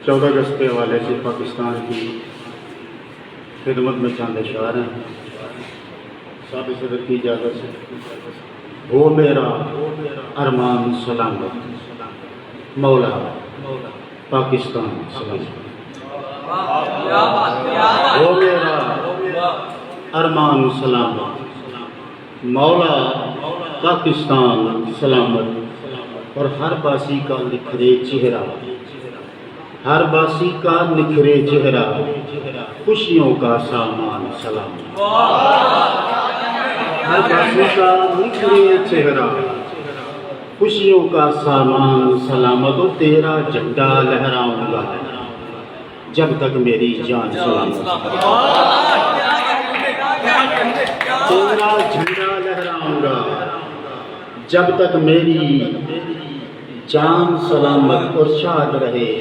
14 اگست کے حوالے سے پاکستان کی خدمت میں چند اشعار ہیں۔ صاحب صدر کی اجازت سے ہو میرا ارمان سلامت، مولا پاکستان سلامت۔ ہو میرا ارمان سلامت، مولا پاکستان سلامت۔ اور ہر باسی کا نکھرے چہرہ، ہر باسی کا نکھرے چہرہ، خوشیوں کا سامان سلامت۔ ہر باسی کا نکھرے چہرہ، خوشیوں کا سامان سلامت۔ اور تیرا جھنڈا لہراؤں گا جب تک میری جان سلامت۔ تیرا جھنڈا لہراؤں گا جب تک میری جان سلامت اور شاد رہے۔